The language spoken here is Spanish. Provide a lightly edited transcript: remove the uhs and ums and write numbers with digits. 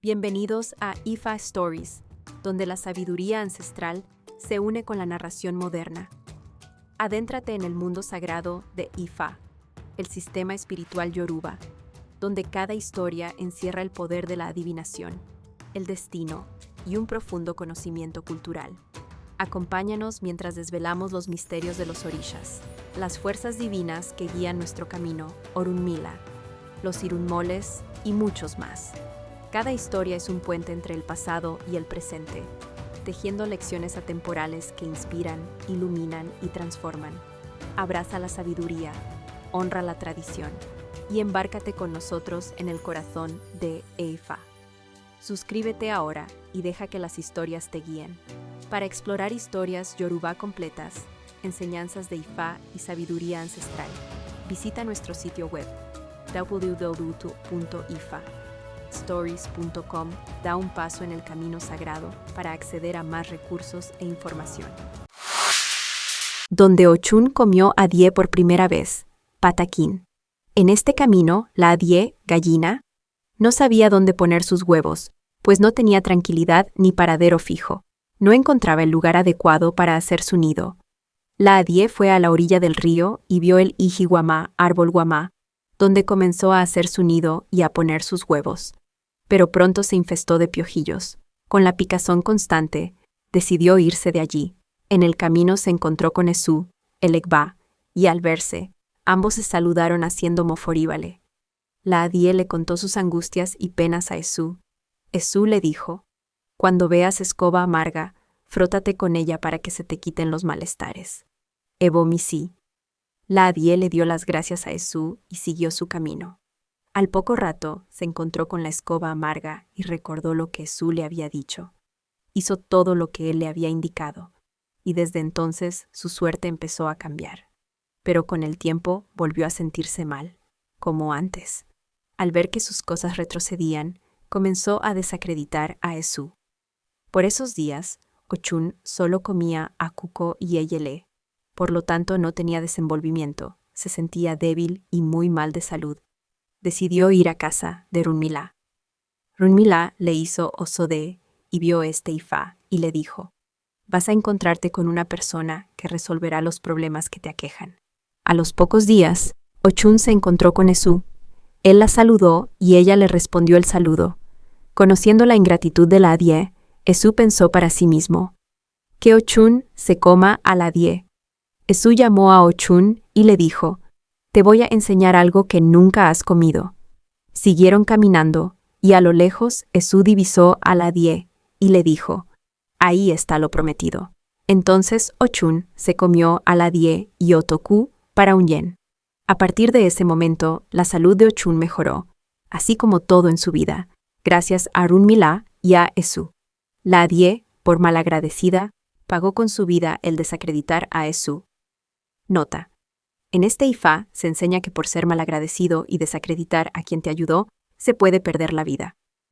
Bienvenidos a Ifa Stories, donde la sabiduría ancestral se une con la narración moderna. Adéntrate en el mundo sagrado de Ifa, el sistema espiritual yoruba, donde cada historia encierra el poder de la adivinación, el destino y un profundo conocimiento cultural. Acompáñanos mientras desvelamos los misterios de los orishas, las fuerzas divinas que guían nuestro camino, Orunmila, los irunmoles y muchos más. Cada historia es un puente entre el pasado y el presente, tejiendo lecciones atemporales que inspiran, iluminan y transforman. Abraza la sabiduría, honra la tradición y embárcate con nosotros en el corazón de Ifa. Suscríbete ahora y deja que las historias te guíen. Para explorar historias yoruba completas, enseñanzas de Ifa y sabiduría ancestral, visita nuestro sitio web www.ifastories.com. Da un paso en el camino sagrado para acceder a más recursos e información. Donde Ochun comió Adie por primera vez, Pataquín. En este camino, la Adie, gallina, no sabía dónde poner sus huevos, pues no tenía tranquilidad ni paradero fijo. No encontraba el lugar adecuado para hacer su nido. La Adie fue a la orilla del río y vio el Ijiguamá, árbol guamá, donde comenzó a hacer su nido y a poner sus huevos. Pero pronto se infestó de piojillos. Con la picazón constante, decidió irse de allí. En el camino se encontró con Esú, el Egbá, y al verse, ambos se saludaron haciendo moforíbale. La Adie le contó sus angustias y penas a Esú. Esú le dijo: «Cuando veas escoba amarga, frótate con ella para que se te quiten los malestares». Ebomisi. La Adie le dio las gracias a Esú y siguió su camino. Al poco rato se encontró con la escoba amarga y recordó lo que Esú le había dicho. Hizo todo lo que él le había indicado, y desde entonces su suerte empezó a cambiar. Pero con el tiempo volvió a sentirse mal, como antes. Al ver que sus cosas retrocedían, comenzó a desacreditar a Esú. Por esos días, Ochun solo comía akuko y eyele. Por lo tanto, no tenía desenvolvimiento, se sentía débil y muy mal de salud. Decidió ir a casa de Runmila. Runmila le hizo osode y vio Ifa y le dijo: «Vas a encontrarte con una persona que resolverá los problemas que te aquejan». A los pocos días, Ochun se encontró con Esú. Él la saludó y ella le respondió el saludo. Conociendo la ingratitud de la Adie, Esú pensó para sí mismo: «Que Ochun se coma a la Adie». Esú llamó a Ochun y le dijo: «Te voy a enseñar algo que nunca has comido». Siguieron caminando, y a lo lejos Esú divisó a la Adie y le dijo: «Ahí está lo prometido». Entonces Ochun se comió a la Adie y Otoku para un yen. A partir de ese momento, la salud de Ochun mejoró, así como todo en su vida, gracias a Runmila y a Esú. La Adie, por malagradecida, pagó con su vida el desacreditar a Esú. Nota: en este Ifa se enseña que por ser malagradecido y desacreditar a quien te ayudó, se puede perder la vida.